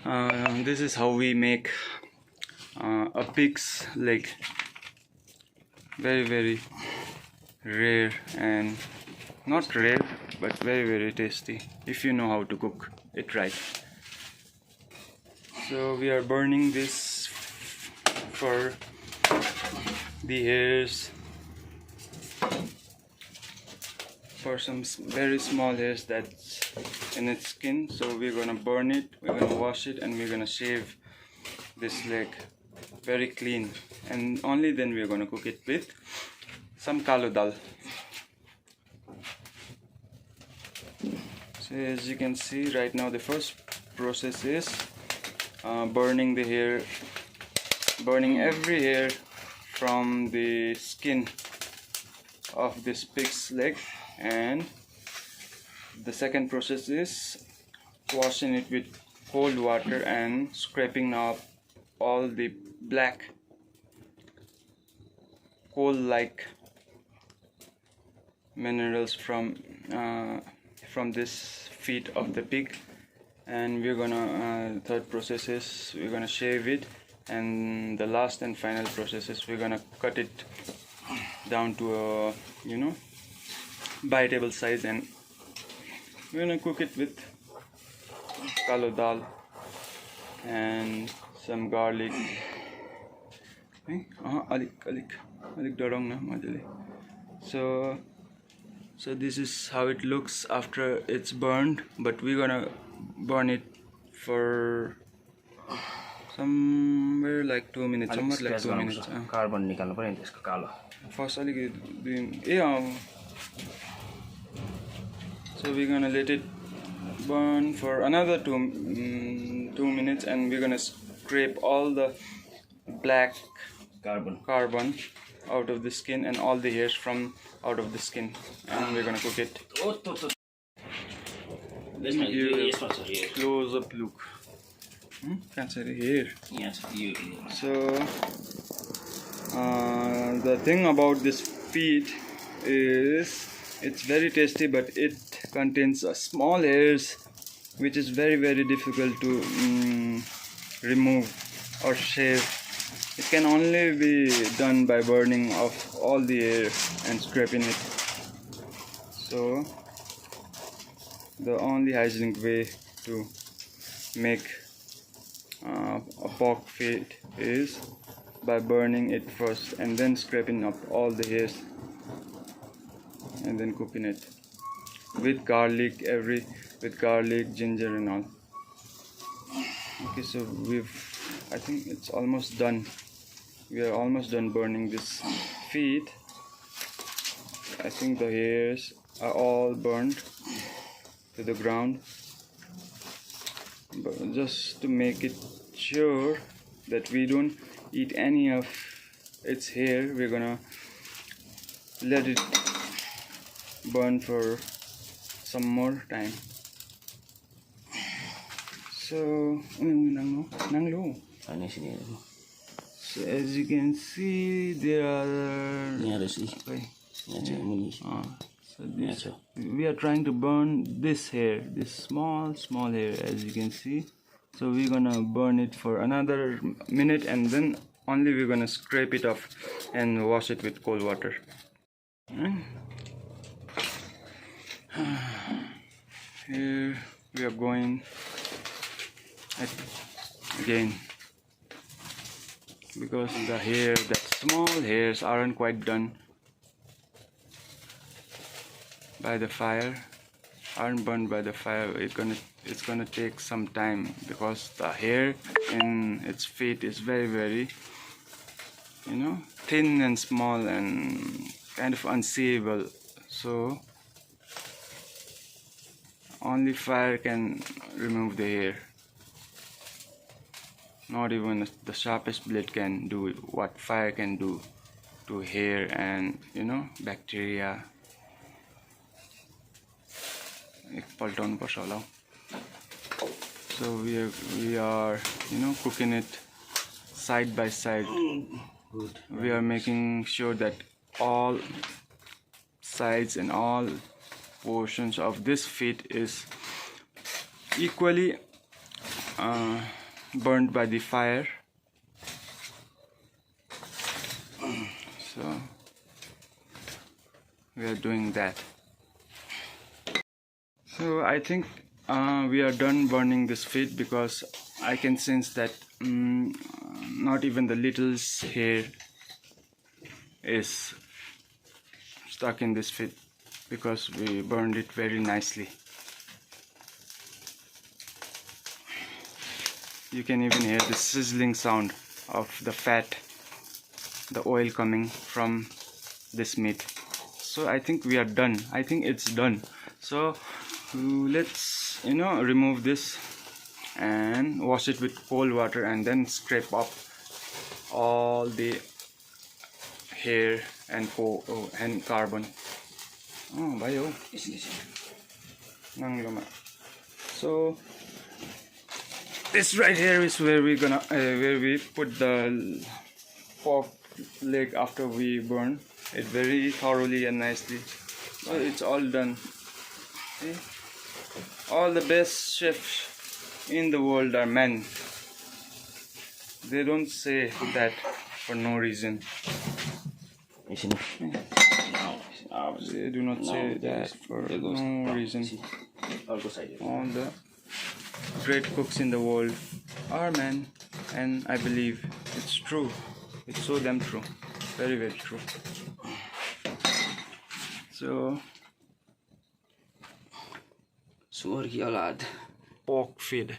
This is how we make a pig's leg. Very rare, and not rare but very tasty if you know how to cook it right. So we are burning this for the hairs, for some very small hairs that's in its skin. So we're gonna burn it, we're gonna wash it, and we're gonna shave this leg very clean, and only then we're gonna cook it with some kalo dal. So as you can see right now, the first process is burning the hair, burning every hair from the skin of this pig's leg. And the second process is washing it with cold water and scraping up all the black coal-like minerals from this feet of the pig. And we're gonna third process is we're gonna shave it, and the last and final process is we're gonna cut it down to a biteable size, and we're gonna cook it with kalo dal and some garlic. Alik dorong na majale. So this is how it looks after it's burned, but we're gonna burn it for somewhere like 2 minutes. Somewhat like 2 minutes. Carbon nikalnu पर्यो नि त्यसको कालो. First so we're gonna let it burn for another 2 minutes, and we're gonna scrape all the black carbon out of the skin and all the hairs from out of the skin, and we're gonna cook it. Let me give you a close-up look. Can't say here. Yes, So the thing about this feet is it's very tasty, but it contains small hairs which is very difficult to remove or shave. It can only be done by burning off all the hair and scraping it. So the only hygienic way to make a pork feet is by burning it first and then scraping up all the hairs and then cooking it with garlic, ginger and all. Okay, so I think it's almost done. We are almost done burning this feet. I think the hairs are all burned to the ground, but just to make it sure that we don't eat any of its hair, we're gonna let it burn for some more time. So as you can see, there are we are trying to burn this hair, this small hair, as you can see. So we're gonna burn it for another minute, and then only we're gonna scrape it off and wash it with cold water. Here we are going again, because the hair, that small hairs, aren't quite done by the fire, aren't burned by the fire. It's gonna take some time, because the hair in its feet is very thin and small and kind of unseeable. So only fire can remove the hair. Not even the sharpest blade can do what fire can do to hair and bacteria. So we are cooking it side by side. We are making sure that all sides and all portions of this feet is equally burned by the fire. So we are doing that. So I think we are done burning this feed, because I can sense that not even the little hair is stuck in this feed, because we burned it very nicely. You can even hear the sizzling sound of the fat, the oil coming from this meat. So I think we are done. I think it's done. So let's remove this and wash it with cold water, and then scrape off all the hair and carbon. Oh, bhai, so this right here is where we put the pork leg after we burn it very thoroughly and nicely. Well, it's all done. See? All the best chefs in the world are men. They don't say that for no reason. They do not say that for no reason. All the great cooks in the world are men, and I believe it's true. It's so damn true. Very, very true. So Suor ki aulad. pork feed.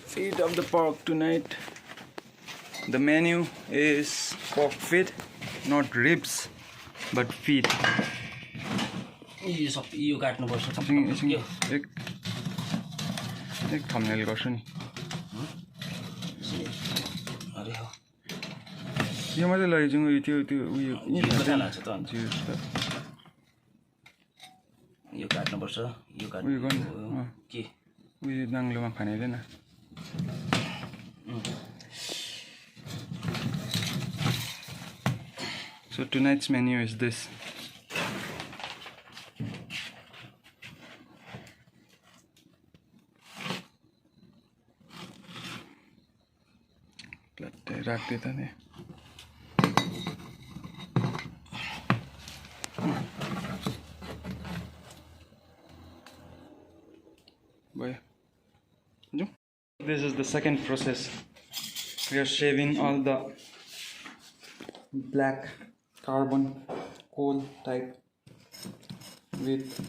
Feed of the pork tonight. The menu is pork feed, not ribs, but feed. यो काट्नुपर्छ एक thumbnail गर्छु नि अरे हो यो मात्रै लैजाउँ त्यो उयो यो काट्नुपर्छ यो उयो गर्नु के उयो नाङ्लोमा खाने हैन So tonight's menu is this. राख देता ने This is the second process. We are shaving all the black carbon coal type with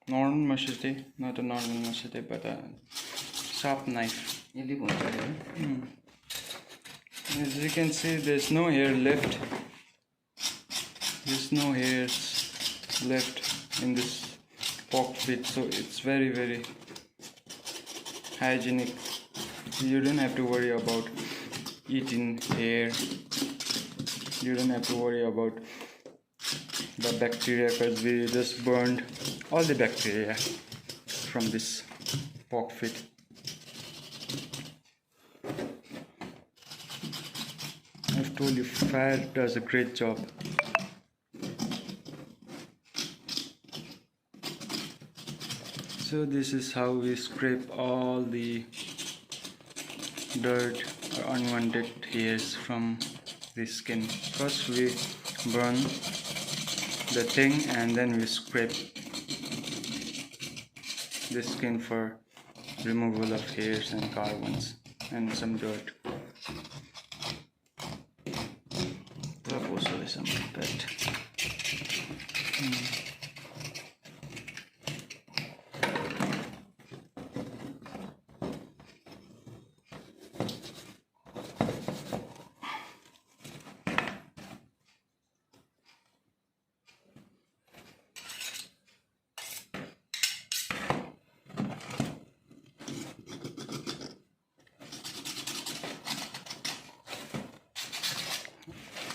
normal machete, not a normal machete, but a sharp knife. As you can see, there's no hair left. There's no hairs left in this pork feet, so it's very, very hygienic. You don't have to worry about eating hair. You don't have to worry about the bacteria, because we just burned all the bacteria from this pork feet. I've told you, fire does a great job. So this is how we scrape all the dirt or unwanted hairs from the skin. First we burn the thing, and then we scrape the skin for removal of hairs and carbons and some dirt. Some pet.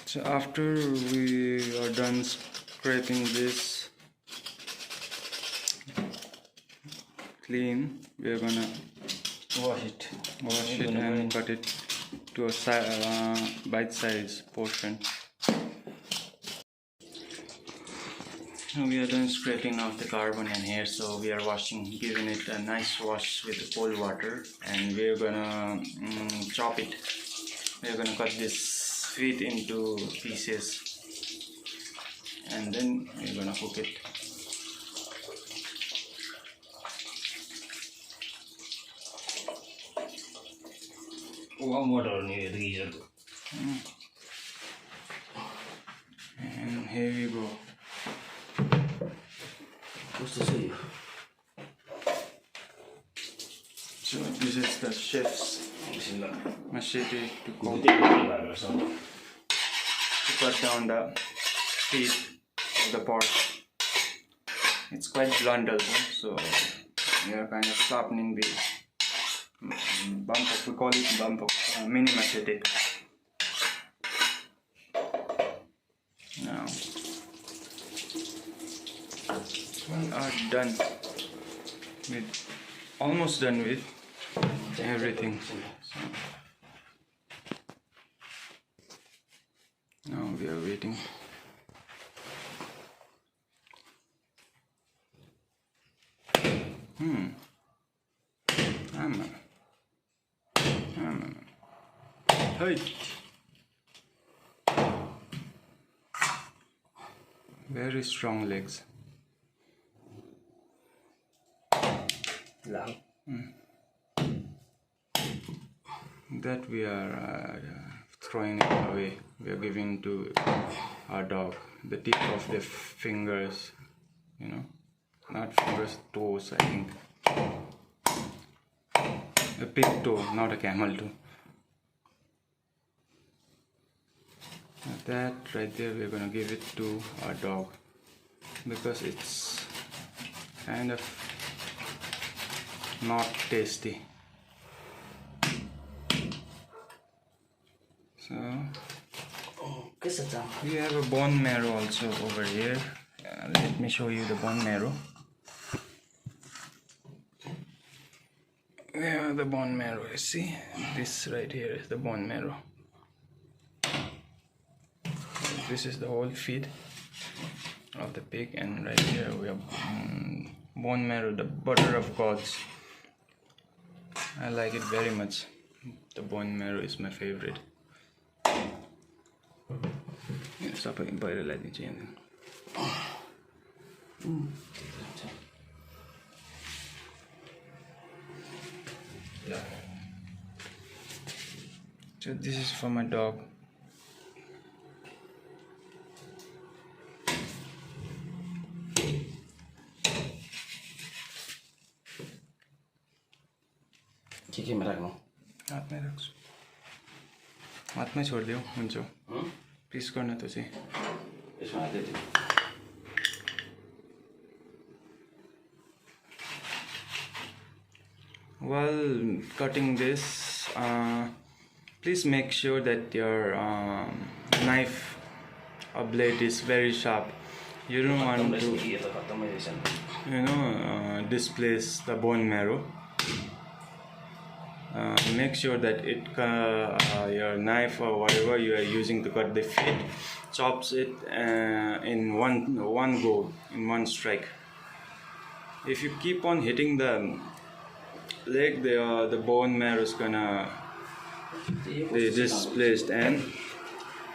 So after we are done scraping this clean, we are gonna Wash it. Wash it and cut it to a bite-size portion. Now we are done scraping off the carbon and hair, so we are giving it a nice wash with cold water, and we are gonna chop it. We are gonna cut this feet into pieces, and then we're gonna cook it. One water near the geyser. And here we go. What's to say? So this is the chef's machete to cut down the feet of the pork. It's quite blunt also, so we are kind of sharpening the we call it mini machete. Now we are done with, almost done with everything. Now we are waiting. Hey. Very strong legs. That we are throwing it away. We are giving to our dog. The tip of the fingers, you know, not fingers, toes, I think. A pig toe, not a camel toe. That right there, we're gonna give it to our dog because it's kind of not tasty. So we have a bone marrow also over here. Let me show you the bone marrow. We have the bone marrow. You see, this right here is the bone marrow. This is the whole feet of the pig, and right here we have bone marrow, the butter of gods. I like it very much. The bone marrow is my favorite. Stop it, but let me change it. So this is for my dog. के में राख्नु हातमै राख्छु हातमै छोडिदेऊ हुन्छ पिस गर्न त चाहिँ यसमा हाल्दै दिनु While cutting this, please make sure that your knife or blade is very sharp. You don't want to, displace the bone marrow. Make sure that your knife or whatever you are using to cut the feet chops it in one go, in one strike. If you keep on hitting the leg, the bone marrow is gonna be displaced and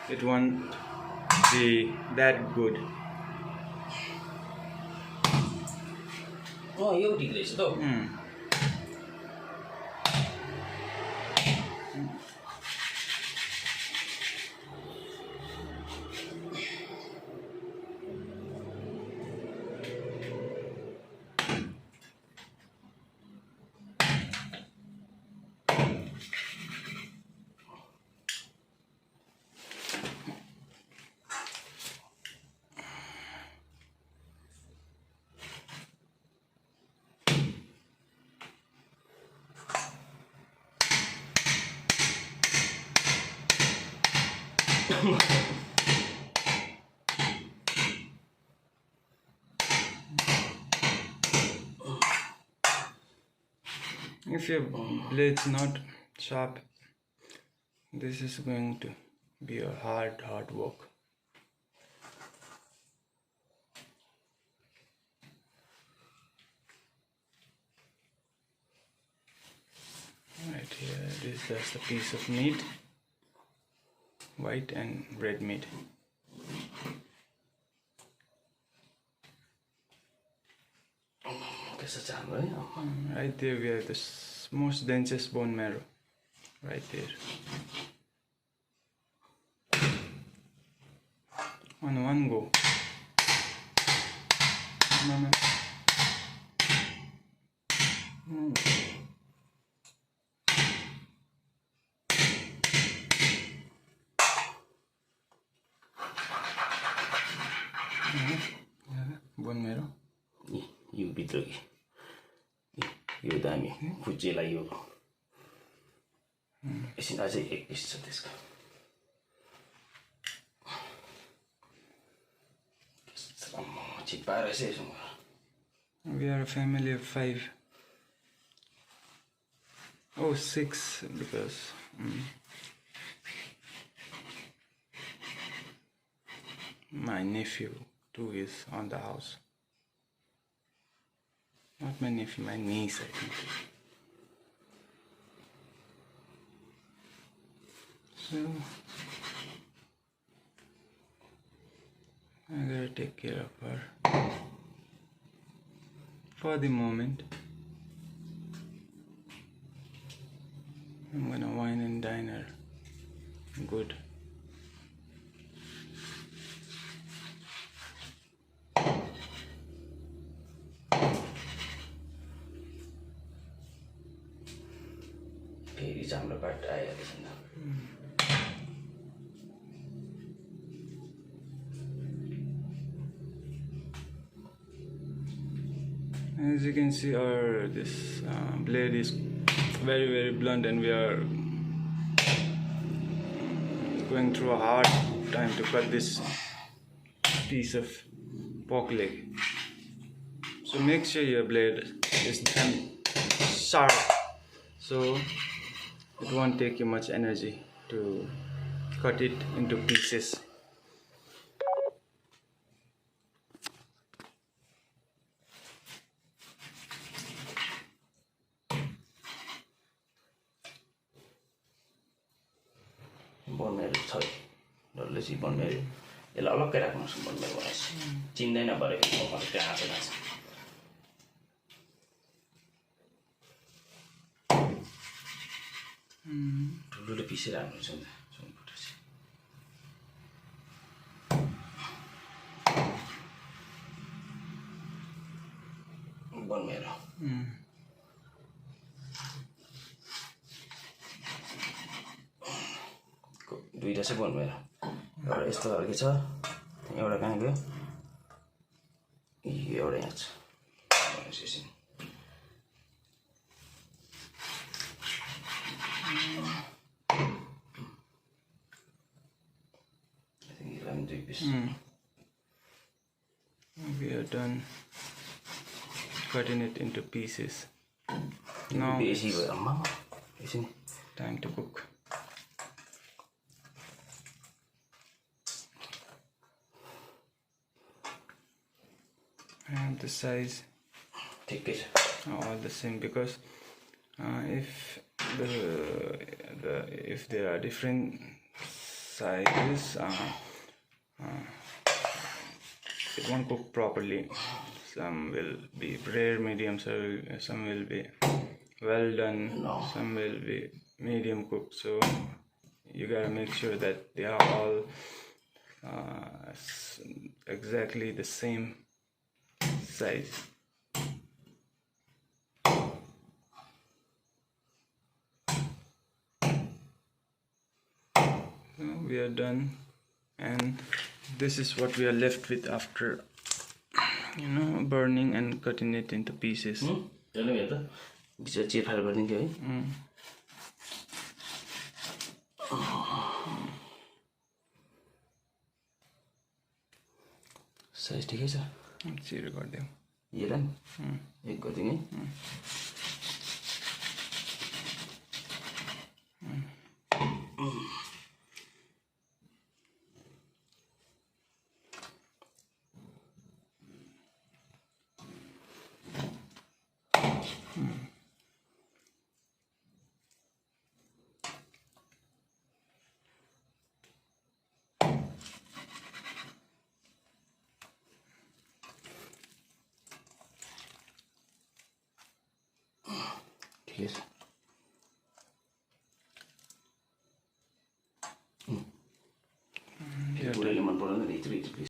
it won't be that good. Oh, you did this though. If your blade's not sharp, this is going to be a hard work. Right here, this is just a piece of meat, white and red meat. Right there we have the most densest bone marrow. Right there. On one go. Mama. Bone marrow. यो भित्र कि यो दामी खुच्चेलाई यो एकछिन अझै एक पिस छ त्यसको चिप्पाएर यसै यसो We are a family of 5. Oh, 6 because my nephew too is on the house. Not my nephew, my niece, I think. So I gotta take care of her for the moment. I'm gonna wine and dine her good. फेरि हाम्रो बाट आइहाल्छ नि As you can see, our this blade is very blunt, and we are going through a hard time to cut this piece of pork leg. So make sure your blade is damn sharp, so it won't take you much energy to cut it into pieces. बन मेरो छ डल्लै चाहिँ बन मेरो यसलाई अलग्गै राख्नुपर्छ बन मेरो बनाएपछि चिन्दैन भरे मलाई त्यहाँ आएको जान्छ ठुल्ठुलो पिसेर राख्नुहुन्छ नि सुनफुटा चाहिँ बन मेरो दुईटा चाहिँ बन मेरो एउटा यस्तो खालको छ एउटा कहाँ गयो एउटा यहाँ छ We are done cutting it into pieces. Now time to cook. And the size all the same, because if if there are different sizes, it won't cook properly. Some will be rare, medium, some will be well done, some will be medium cooked. So you gotta make sure that they are all exactly the same size. So we are done, and this is what we are left with after, you know, burning and cutting it into pieces. Size ठिकै छ छिटो गरिदेऊ हेर नि एक गरिदिउँ है ठिकै छ बुढाले मन पराउँदैन हिजो